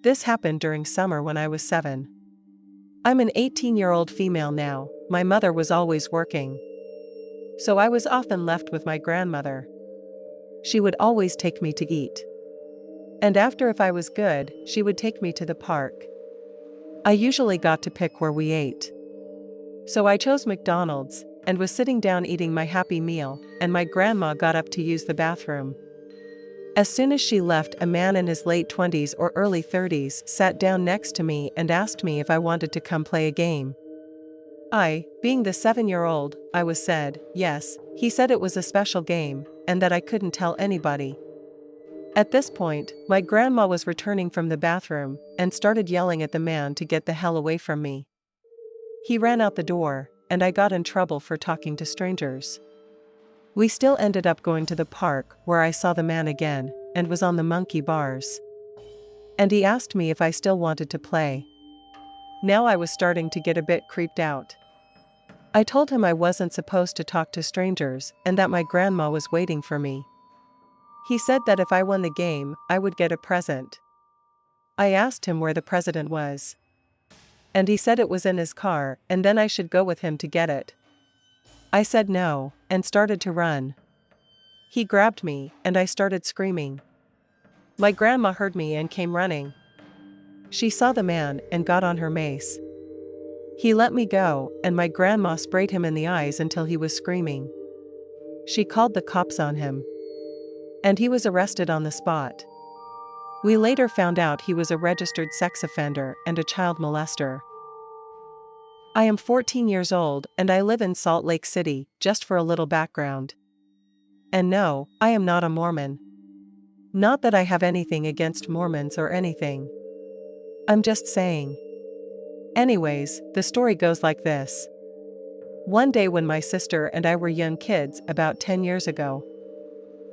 This happened during summer when I was 7. I'm an 18-year-old female now. My mother was always working, so I was often left with my grandmother. She would always take me to eat. And after, if I was good, she would take me to the park. I usually got to pick where we ate. So I chose McDonald's, and was sitting down eating my happy meal, and my grandma got up to use the bathroom. As soon as she left, a man in his late 20s or early 30s sat down next to me and asked me if I wanted to come play a game. Being the 7-year-old, I said, yes. He said it was a special game, and that I couldn't tell anybody. At this point, my grandma was returning from the bathroom, and started yelling at the man to get the hell away from me. He ran out the door, and I got in trouble for talking to strangers. We still ended up going to the park, where I saw the man again, and was on the monkey bars. And he asked me if I still wanted to play. Now I was starting to get a bit creeped out. I told him I wasn't supposed to talk to strangers, and that my grandma was waiting for me. He said that if I won the game, I would get a present. I asked him where the present was. And he said it was in his car, and then I should go with him to get it. I said no, and started to run. He grabbed me, and I started screaming. My grandma heard me and came running. She saw the man and got on her mace. He let me go, and my grandma sprayed him in the eyes until he was screaming. She called the cops on him, and he was arrested on the spot. We later found out he was a registered sex offender and a child molester. I am 14 years old and I live in Salt Lake City, just for a little background. And no, I am not a Mormon. Not that I have anything against Mormons or anything. I'm just saying. Anyways, the story goes like this. One day when my sister and I were young kids, about 10 years ago,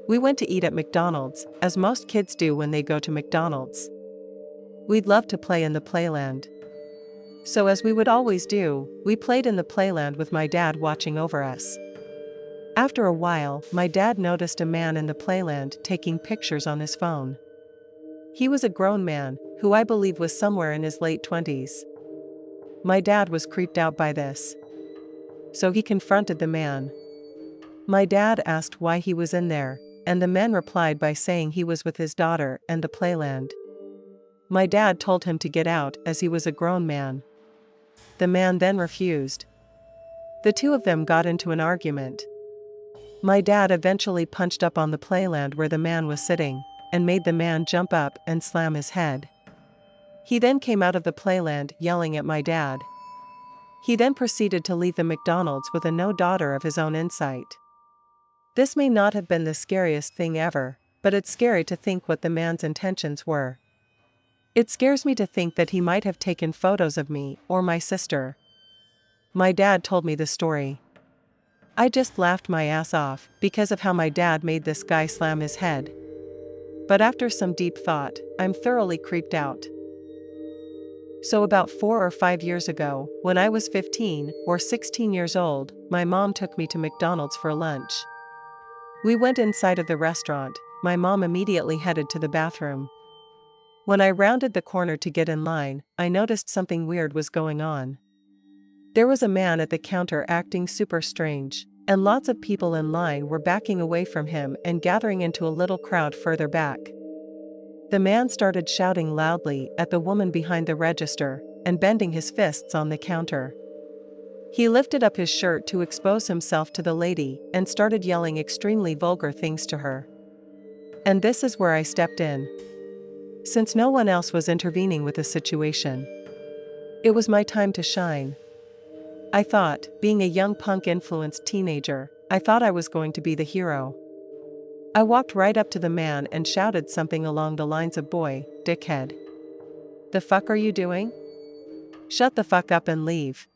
we went to eat at McDonald's, as most kids do when they go to McDonald's. We'd love to play in the playland. So as we would always do, we played in the playland with my dad watching over us. After a while, my dad noticed a man in the playland taking pictures on his phone. He was a grown man, who I believe was somewhere in his late 20s. My dad was creeped out by this. So he confronted the man. My dad asked why he was in there, and the man replied by saying he was with his daughter and the playland. My dad told him to get out as he was a grown man. The man then refused. The two of them got into an argument. My dad eventually punched up on the playland where the man was sitting, and made the man jump up and slam his head. He then came out of the playland yelling at my dad. He then proceeded to leave the McDonald's with a no daughter of his own in sight. This may not have been the scariest thing ever, but it's scary to think what the man's intentions were. It scares me to think that he might have taken photos of me or my sister. My dad told me the story. I just laughed my ass off because of how my dad made this guy slam his head. But after some deep thought, I'm thoroughly creeped out. So about 4 or 5 years ago, when I was 15 or 16 years old, my mom took me to McDonald's for lunch. We went inside of the restaurant. My mom immediately headed to the bathroom. When I rounded the corner to get in line, I noticed something weird was going on. There was a man at the counter acting super strange, and lots of people in line were backing away from him and gathering into a little crowd further back. The man started shouting loudly at the woman behind the register, and bending his fists on the counter. He lifted up his shirt to expose himself to the lady and started yelling extremely vulgar things to her. And this is where I stepped in. Since no one else was intervening with the situation, it was my time to shine. I thought, being a young punk-influenced teenager, I thought I was going to be the hero. I walked right up to the man and shouted something along the lines of, "Boy, dickhead. The fuck are you doing? Shut the fuck up and leave."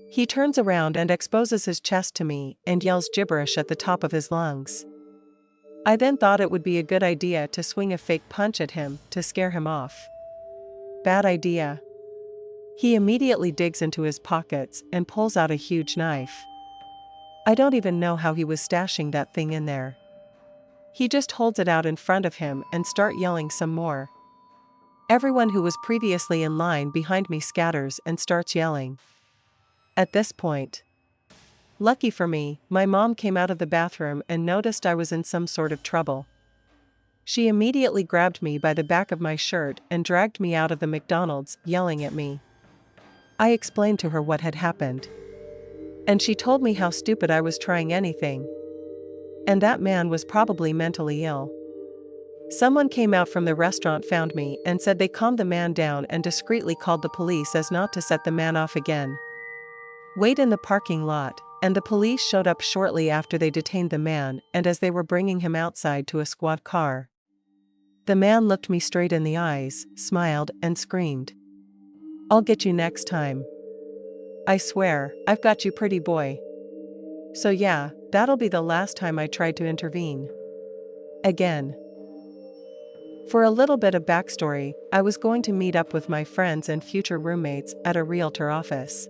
He turns around and exposes his chest to me and yells gibberish at the top of his lungs. I then thought it would be a good idea to swing a fake punch at him to scare him off. Bad idea. He immediately digs into his pockets and pulls out a huge knife. I don't even know how he was stashing that thing in there. He just holds it out in front of him and start yelling some more. Everyone who was previously in line behind me scatters and starts yelling. At this point, lucky for me, my mom came out of the bathroom and noticed I was in some sort of trouble. She immediately grabbed me by the back of my shirt and dragged me out of the McDonald's, yelling at me. I explained to her what had happened. And she told me how stupid I was trying anything. And that man was probably mentally ill. Someone came out from the restaurant, found me, and said they calmed the man down and discreetly called the police as not to set the man off again. Wait in the parking lot, and the police showed up shortly after they detained the man, and as they were bringing him outside to a squad car, the man looked me straight in the eyes, smiled, and screamed, "I'll get you next time. I swear, I've got you, pretty boy." So yeah, that'll be the last time I tried to intervene again. For a little bit of backstory, I was going to meet up with my friends and future roommates at a realtor office.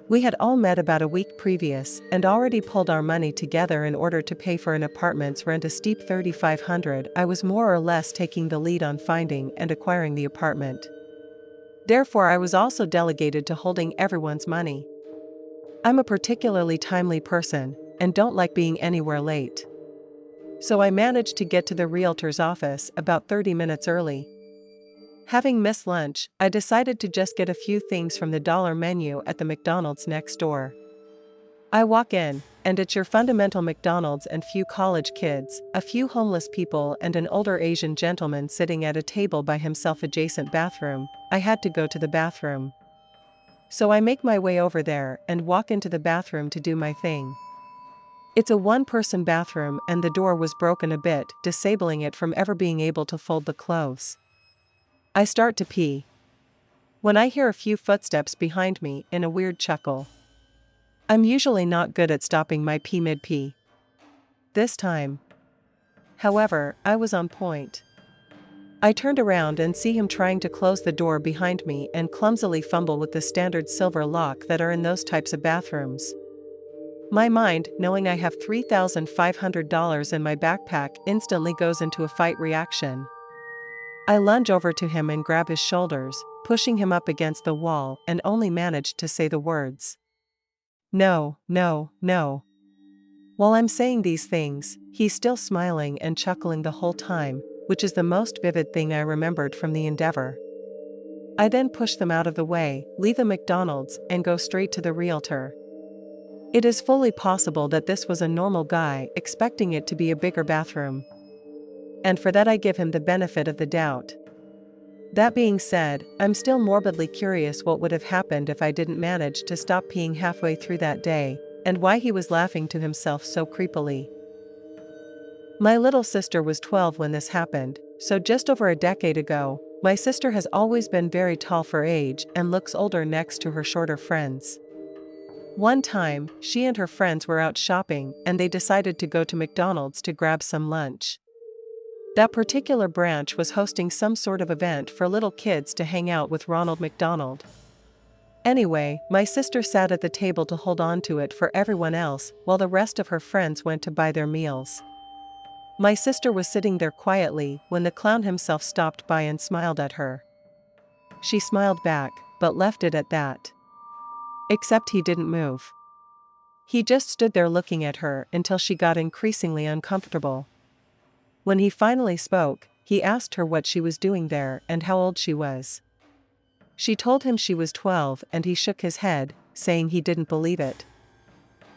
We had all met about a week previous and already pulled our money together in order to pay for an apartment's rent, a steep $3,500. I was more or less taking the lead on finding and acquiring the apartment. Therefore, I was also delegated to holding everyone's money. I'm a particularly timely person and don't like being anywhere late. So I managed to get to the realtor's office about 30 minutes early. Having missed lunch, I decided to just get a few things from the dollar menu at the McDonald's next door. I walk in, and it's your fundamental McDonald's and few college kids, a few homeless people, and an older Asian gentleman sitting at a table by himself. Adjacent bathroom. I had to go to the bathroom. So I make my way over there and walk into the bathroom to do my thing. It's a one-person bathroom and the door was broken a bit, disabling it from ever being able to fold the clothes. I start to pee when I hear a few footsteps behind me in a weird chuckle. I'm usually not good at stopping my pee mid-pee. This time, however, I was on point. I turned around and see him trying to close the door behind me and clumsily fumble with the standard silver lock that are in those types of bathrooms. My mind, knowing I have $3,500 in my backpack, instantly goes into a fight reaction. I lunge over to him and grab his shoulders, pushing him up against the wall, and only managed to say the words, "No, no, no." While I'm saying these things, he's still smiling and chuckling the whole time, which is the most vivid thing I remembered from the endeavor. I then push them out of the way, leave the McDonald's, and go straight to the realtor. It is fully possible that this was a normal guy expecting it to be a bigger bathroom. And for that I give him the benefit of the doubt. That being said, I'm still morbidly curious what would have happened if I didn't manage to stop peeing halfway through that day, and why he was laughing to himself so creepily. My little sister was 12 when this happened, so just over a decade ago. My sister has always been very tall for age and looks older next to her shorter friends. One time, she and her friends were out shopping and they decided to go to McDonald's to grab some lunch. That particular branch was hosting some sort of event for little kids to hang out with Ronald McDonald. Anyway, my sister sat at the table to hold on to it for everyone else while the rest of her friends went to buy their meals. My sister was sitting there quietly when the clown himself stopped by and smiled at her. She smiled back, but left it at that. Except he didn't move. He just stood there looking at her until she got increasingly uncomfortable. When he finally spoke, he asked her what she was doing there and how old she was. She told him she was 12 and he shook his head, saying he didn't believe it.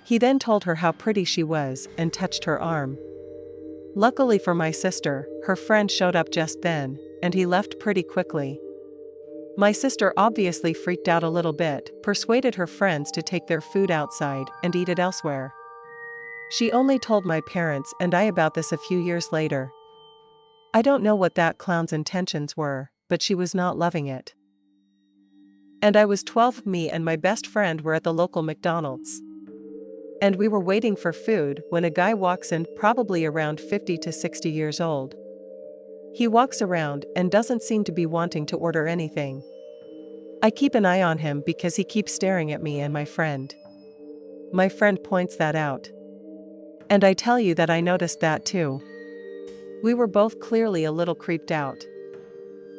He then told her how pretty she was and touched her arm. Luckily for my sister, her friend showed up just then, and he left pretty quickly. My sister obviously freaked out a little bit, persuaded her friends to take their food outside and eat it elsewhere. She only told my parents and I about this a few years later. I don't know what that clown's intentions were, but she was not loving it. And I was 12. Me and my best friend were at the local McDonald's. And we were waiting for food when a guy walks in, probably around 50 to 60 years old. He walks around and doesn't seem to be wanting to order anything. I keep an eye on him because he keeps staring at me and my friend. My friend points that out. And I tell you that I noticed that too. We were both clearly a little creeped out.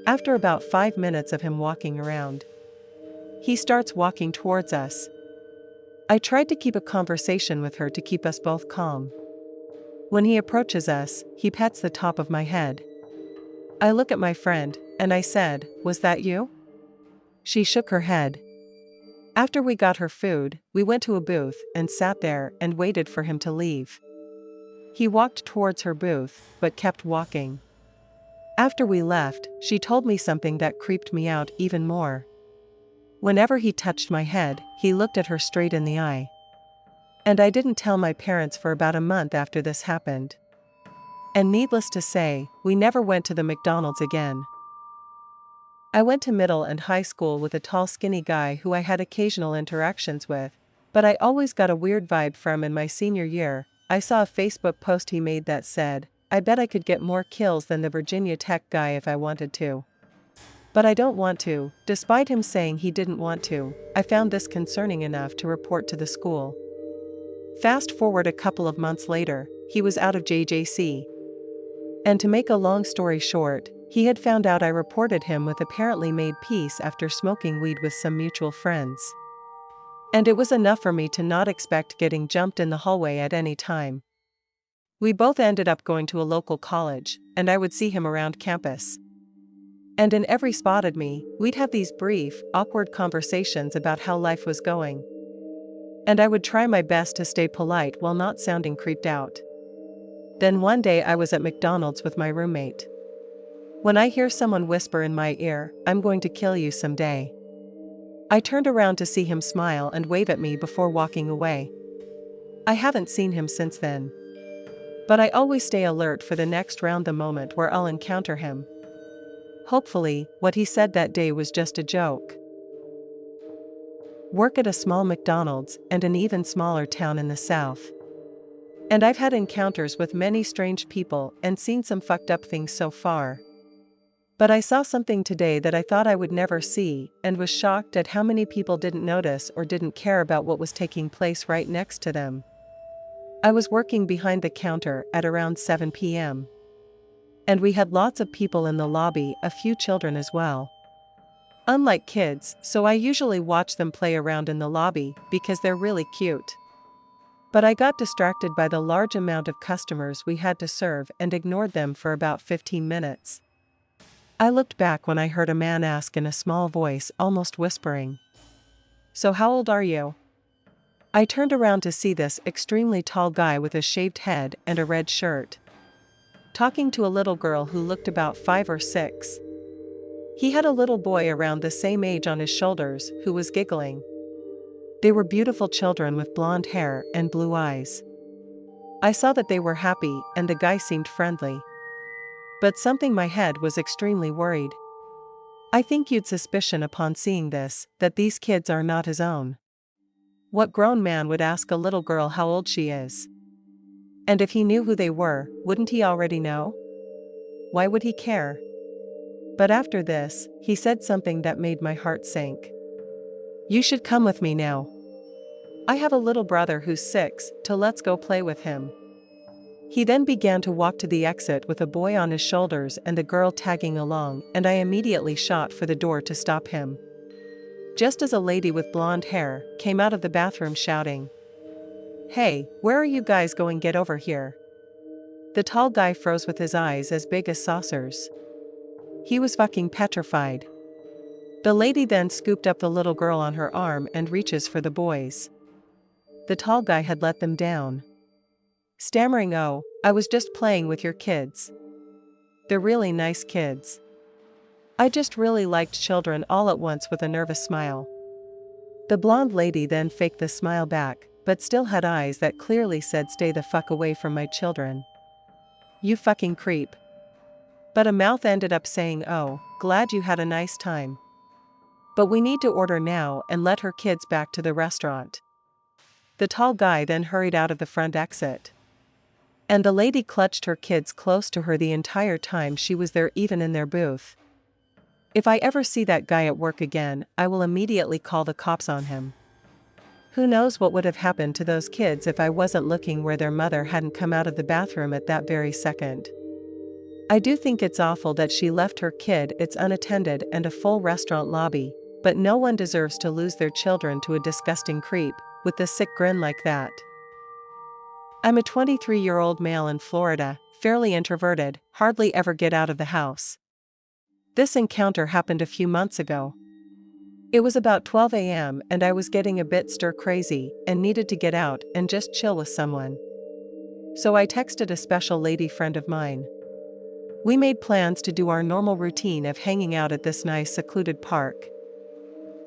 After about 5 minutes of him walking around, he starts walking towards us. I tried to keep a conversation with her to keep us both calm. When he approaches us, he pets the top of my head. I look at my friend, and I said, "Was that you?" She shook her head. After we got her food, we went to a booth and sat there and waited for him to leave. He walked towards her booth, but kept walking. After we left, she told me something that creeped me out even more. Whenever he touched my head, he looked at her straight in the eye. And I didn't tell my parents for about a month after this happened. And needless to say, we never went to the McDonald's again. I went to middle and high school with a tall skinny guy who I had occasional interactions with, but I always got a weird vibe from. In my senior year, I saw a Facebook post he made that said, "I bet I could get more kills than the Virginia Tech guy if I wanted to. But I don't want to." Despite him saying he didn't want to, I found this concerning enough to report to the school. Fast forward a couple of months later, he was out of JJC. And to make a long story short, he had found out I reported him with apparently made peace after smoking weed with some mutual friends. And it was enough for me to not expect getting jumped in the hallway at any time. We both ended up going to a local college, and I would see him around campus. And in every spotted me, we'd have these brief, awkward conversations about how life was going. And I would try my best to stay polite while not sounding creeped out. Then one day I was at McDonald's with my roommate. When I hear someone whisper in my ear, "I'm going to kill you someday," I turned around to see him smile and wave at me before walking away. I haven't seen him since then. But I always stay alert for the next round, the moment where I'll encounter him. Hopefully, what he said that day was just a joke. Work at a small McDonald's and an even smaller town in the South. And I've had encounters with many strange people and seen some fucked up things so far. But I saw something today that I thought I would never see, and was shocked at how many people didn't notice or didn't care about what was taking place right next to them. I was working behind the counter at around 7 p.m. And we had lots of people in the lobby, a few children as well. Unlike kids, so I usually watch them play around in the lobby because they're really cute. But I got distracted by the large amount of customers we had to serve and ignored them for about 15 minutes. I looked back when I heard a man ask in a small voice, almost whispering, "So how old are you?" I turned around to see this extremely tall guy with a shaved head and a red shirt, talking to a little girl who looked about 5 or 6. He had a little boy around the same age on his shoulders who was giggling. They were beautiful children with blonde hair and blue eyes. I saw that they were happy and the guy seemed friendly. But something in my head was extremely worried. I think you'd suspicion upon seeing this, that these kids are not his own. What grown man would ask a little girl how old she is? And if he knew who they were, wouldn't he already know? Why would he care? But after this, he said something that made my heart sink. "You should come with me now. I have a little brother who's 6, so let's go play with him." He then began to walk to the exit with a boy on his shoulders and the girl tagging along, and I immediately shot for the door to stop him. Just as a lady with blonde hair came out of the bathroom shouting, "Hey, where are you guys going? Get over here." The tall guy froze with his eyes as big as saucers. He was fucking petrified. The lady then scooped up the little girl on her arm and reaches for the boys. The tall guy had let them down. Stammering, "Oh, I was just playing with your kids. They're really nice kids." I just really liked children all at once with a nervous smile. The blonde lady then faked the smile back, but still had eyes that clearly said, "Stay the fuck away from my children. You fucking creep." But a mouth ended up saying, "Oh, glad you had a nice time. But we need to order now and let her kids back to the restaurant." The tall guy then hurried out of the front exit. And the lady clutched her kids close to her the entire time she was there, even in their booth. If I ever see that guy at work again, I will immediately call the cops on him. Who knows what would have happened to those kids if I wasn't looking where their mother hadn't come out of the bathroom at that very second. I do think it's awful that she left her kid it's unattended and a full restaurant lobby, but no one deserves to lose their children to a disgusting creep with a sick grin like that. I'm a 23-year-old male in Florida, fairly introverted, hardly ever get out of the house. This encounter happened a few months ago. It was about 12 a.m. and I was getting a bit stir-crazy and needed to get out and just chill with someone. So I texted a special lady friend of mine. We made plans to do our normal routine of hanging out at this nice secluded park.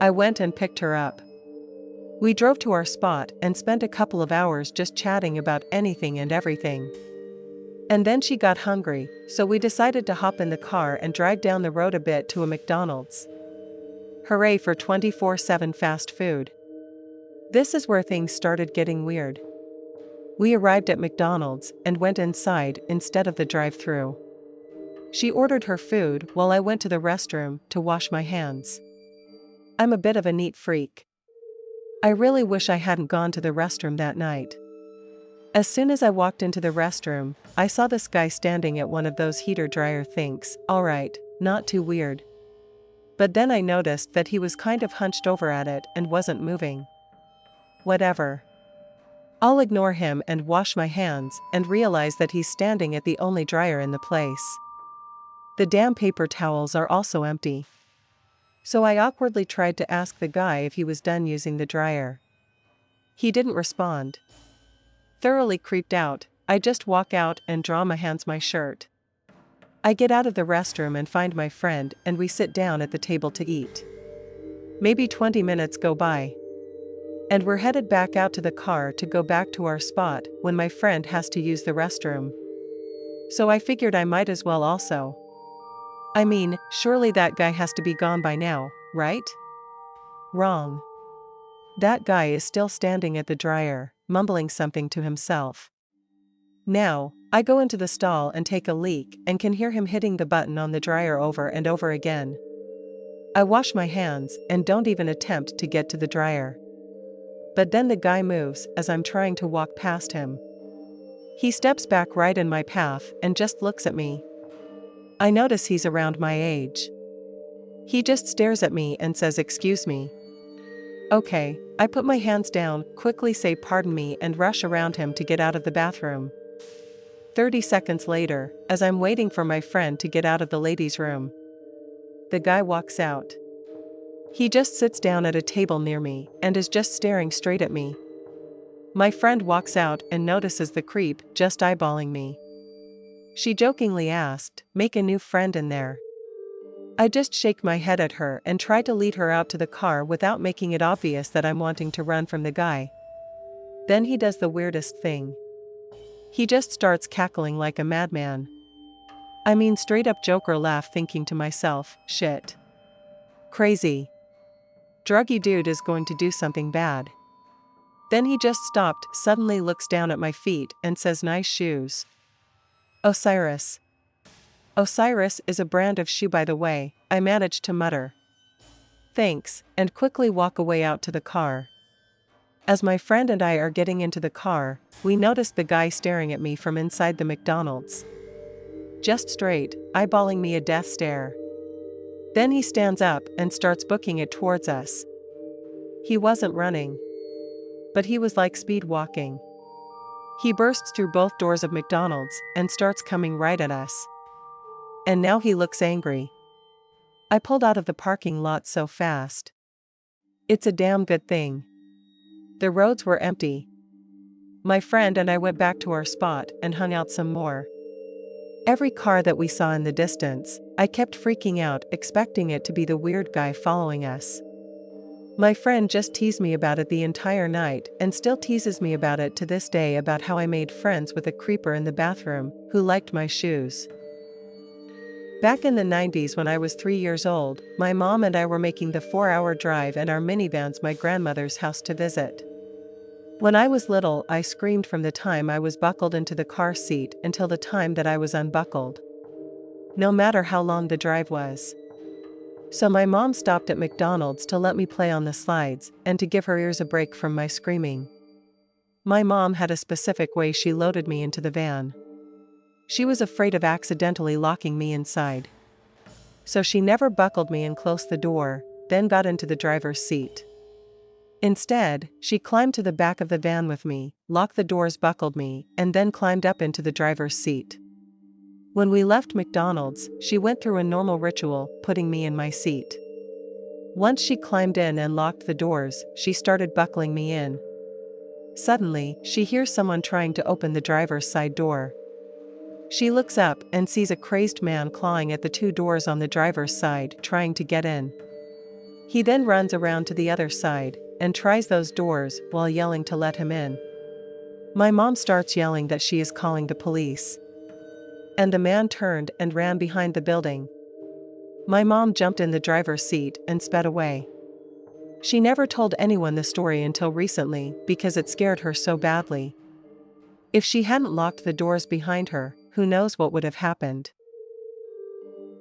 I went and picked her up. We drove to our spot and spent a couple of hours just chatting about anything and everything. And then she got hungry, so we decided to hop in the car and drive down the road a bit to a McDonald's. Hooray for 24/7 fast food. This is where things started getting weird. We arrived at McDonald's and went inside instead of the drive-thru. She ordered her food while I went to the restroom to wash my hands. I'm a bit of a neat freak. I really wish I hadn't gone to the restroom that night. As soon as I walked into the restroom, I saw this guy standing at one of those heater dryer things. Alright, not too weird. But then I noticed that he was kind of hunched over at it and wasn't moving. Whatever. I'll ignore him and wash my hands and realize that he's standing at the only dryer in the place. The damn paper towels are also empty. So I awkwardly tried to ask the guy if he was done using the dryer. He didn't respond. Thoroughly creeped out, I just walk out and draw my hands my shirt. I get out of the restroom and find my friend and we sit down at the table to eat. Maybe 20 minutes go by. And we're headed back out to the car to go back to our spot when my friend has to use the restroom. So I figured I might as well also. I mean, surely that guy has to be gone by now, right? Wrong. That guy is still standing at the dryer, mumbling something to himself. Now, I go into the stall and take a leak and can hear him hitting the button on the dryer over and over again. I wash my hands and don't even attempt to get to the dryer. But then the guy moves as I'm trying to walk past him. He steps back right in my path and just looks at me. I notice he's around my age. He just stares at me and says, "Excuse me." Okay, I put my hands down, quickly say pardon me and rush around him to get out of the bathroom. 30 seconds later, as I'm waiting for my friend to get out of the ladies' room, the guy walks out. He just sits down at a table near me and is just staring straight at me. My friend walks out and notices the creep just eyeballing me. She jokingly asked, "Make a new friend in there." I just shake my head at her and try to lead her out to the car without making it obvious that I'm wanting to run from the guy. Then he does the weirdest thing. He just starts cackling like a madman. I mean, straight up Joker laugh, thinking to myself, shit. Crazy. Druggy dude is going to do something bad. Then he just stopped, suddenly looks down at my feet and says, "Nice shoes." Osiris. Osiris is a brand of shoe, by the way, I managed to mutter. Thanks, and quickly walk away out to the car. As my friend and I are getting into the car, we notice the guy staring at me from inside the McDonald's. Just straight, eyeballing me a death stare. Then he stands up and starts booking it towards us. He wasn't running. But he was like speed walking. He bursts through both doors of McDonald's and starts coming right at us. And now he looks angry. I pulled out of the parking lot so fast. It's a damn good thing. The roads were empty. My friend and I went back to our spot and hung out some more. Every car that we saw in the distance, I kept freaking out, expecting it to be the weird guy following us. My friend just teased me about it the entire night and still teases me about it to this day, about how I made friends with a creeper in the bathroom who liked my shoes. Back in the 90s, when I was 3 years old, my mom and I were making the 4-hour drive in our minivans my grandmother's house to visit. When I was little, I screamed from the time I was buckled into the car seat until the time that I was unbuckled. No matter how long the drive was. So my mom stopped at McDonald's to let me play on the slides and to give her ears a break from my screaming. My mom had a specific way she loaded me into the van. She was afraid of accidentally locking me inside. So she never buckled me and closed the door, then got into the driver's seat. Instead, she climbed to the back of the van with me, locked the doors, buckled me, and then climbed up into the driver's seat. When we left McDonald's, she went through a normal ritual, putting me in my seat. Once she climbed in and locked the doors, she started buckling me in. Suddenly, she hears someone trying to open the driver's side door. She looks up and sees a crazed man clawing at the two doors on the driver's side, trying to get in. He then runs around to the other side and tries those doors while yelling to let him in. My mom starts yelling that she is calling the police. And the man turned and ran behind the building. My mom jumped in the driver's seat and sped away. She never told anyone the story until recently because it scared her so badly. If she hadn't locked the doors behind her, who knows what would have happened.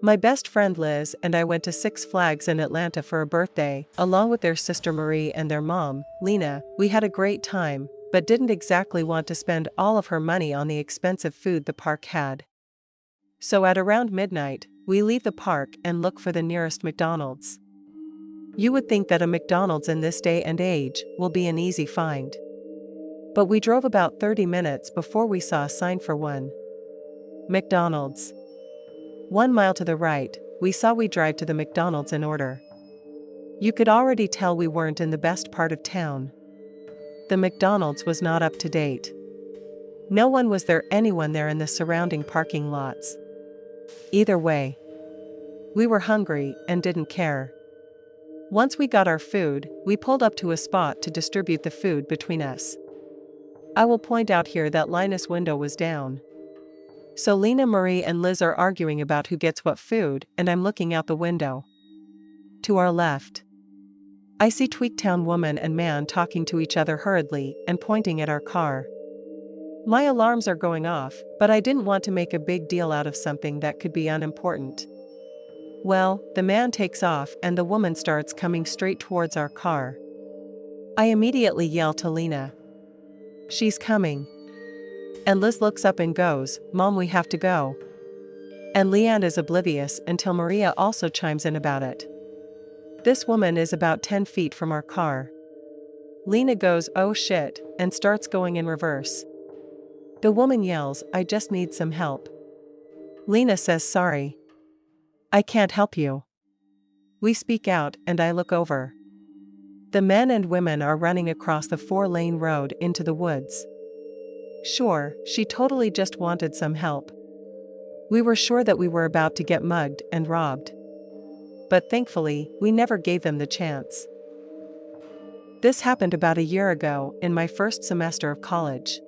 My best friend Liz and I went to Six Flags in Atlanta for a birthday, along with their sister Marie and their mom, Lena. We had a great time, but didn't exactly want to spend all of her money on the expensive food the park had. So at around midnight, we leave the park and look for the nearest McDonald's. You would think that a McDonald's in this day and age will be an easy find. But we drove about 30 minutes before we saw a sign for one. McDonald's. 1 mile to the right, we drive to the McDonald's in order. You could already tell we weren't in the best part of town. The McDonald's was not up to date. No one was there, anyone there in the surrounding parking lots. Either way, we were hungry and didn't care. Once we got our food, we pulled up to a spot to distribute the food between us. I will point out here that Linus' window was down. So Lena, Marie and Liz are arguing about who gets what food, and I'm looking out the window. To our left, I see Tweaktown woman and man talking to each other hurriedly and pointing at our car. My alarms are going off, but I didn't want to make a big deal out of something that could be unimportant. Well, the man takes off and the woman starts coming straight towards our car. I immediately yell to Lena, "She's coming." And Liz looks up and goes, "Mom, we have to go." And Leanne is oblivious until Maria also chimes in about it. This woman is about 10 feet from our car. Lena goes, "Oh shit," and starts going in reverse. The woman yells, "I just need some help." Lena says, "Sorry, I can't help you." We speak out and I look over. The men and women are running across the 4-lane road into the woods. Sure, she totally just wanted some help. We were sure that we were about to get mugged and robbed. But thankfully, we never gave them the chance. This happened about a year ago, in my first semester of college.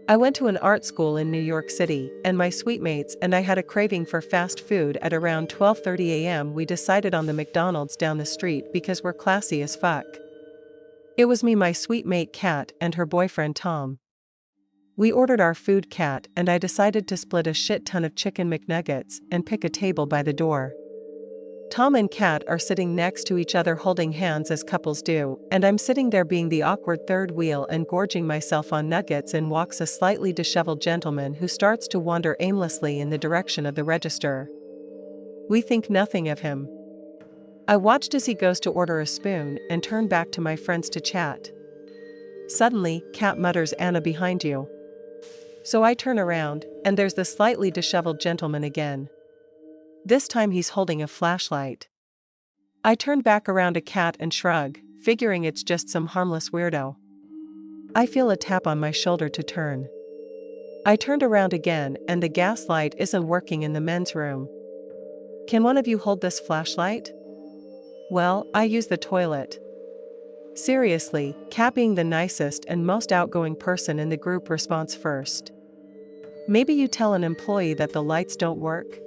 I went to an art school in New York City, and my suite mates and I had a craving for fast food. At around 12:30 a.m. we decided on the McDonald's down the street because we're classy as fuck. It was me, my suite mate Kat, and her boyfriend Tom. We ordered our food, Kat and I decided to split a shit ton of chicken McNuggets and pick a table by the door. Tom and Kat are sitting next to each other holding hands as couples do, and I'm sitting there being the awkward third wheel and gorging myself on nuggets. In walks a slightly disheveled gentleman who starts to wander aimlessly in the direction of the register. We think nothing of him. I watched as he goes to order a spoon and turn back to my friends to chat. Suddenly, Kat mutters, "Anna, behind you." So I turn around, and there's the slightly disheveled gentleman again. This time he's holding a flashlight. I turn back around to Kat and shrug, figuring it's just some harmless weirdo. I feel a tap on my shoulder to turn. I turned around again and the gas light isn't working in the men's room. "Can one of you hold this flashlight?" "Well, I use the toilet." Seriously, Kat, being the nicest and most outgoing person in the group, responds first. "Maybe you tell an employee that the lights don't work.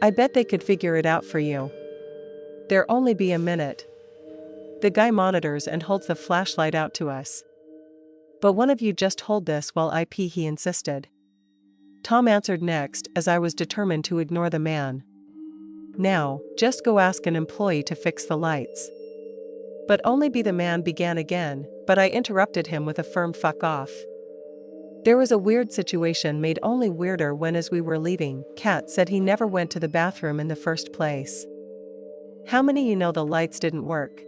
I bet they could figure it out for you. There only be a minute." The guy monitors and holds the flashlight out to us. "But one of you just hold this while I pee," he insisted. Tom answered next, as I was determined to ignore the man. "Now, just go ask an employee to fix the lights." "But only be," the man began again, but I interrupted him with a firm "fuck off." There was a weird situation made only weirder when, as we were leaving, Kat said he never went to the bathroom in the first place. How many you know the lights didn't work?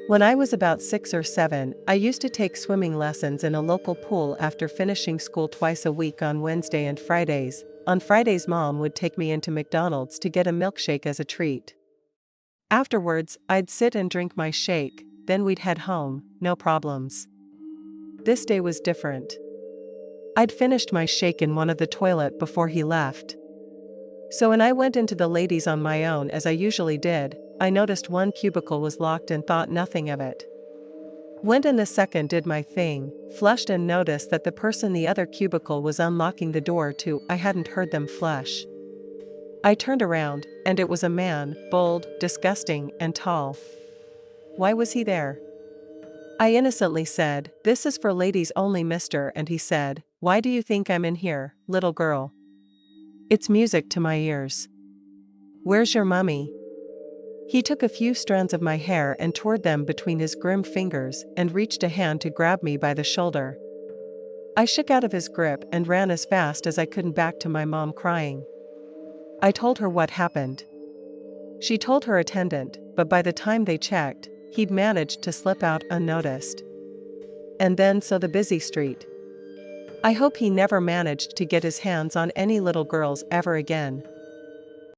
When I was about 6 or 7, I used to take swimming lessons in a local pool after finishing school twice a week on Wednesday and Fridays. On Fridays, Mom would take me into McDonald's to get a milkshake as a treat. Afterwards, I'd sit and drink my shake, then we'd head home, no problems. This day was different. I'd finished my shake in one of the toilet before he left. So when I went into the ladies on my own as I usually did, I noticed one cubicle was locked and thought nothing of it. Went in the second, did my thing, flushed and noticed that the person the other cubicle was unlocking the door to. I hadn't heard them flush. I turned around, and it was a man, bold, disgusting, and tall. Why was he there? I innocently said, "This is for ladies only, mister," and he said, "Why do you think I'm in here, little girl?" It's music to my ears. Where's your mummy? He took a few strands of my hair and twirled them between his grim fingers and reached a hand to grab me by the shoulder. I shook out of his grip and ran as fast as I could back to my mom, crying. I told her what happened. She told her attendant, but by the time they checked, he'd managed to slip out unnoticed. And then so the busy street. I hope he never managed to get his hands on any little girls ever again.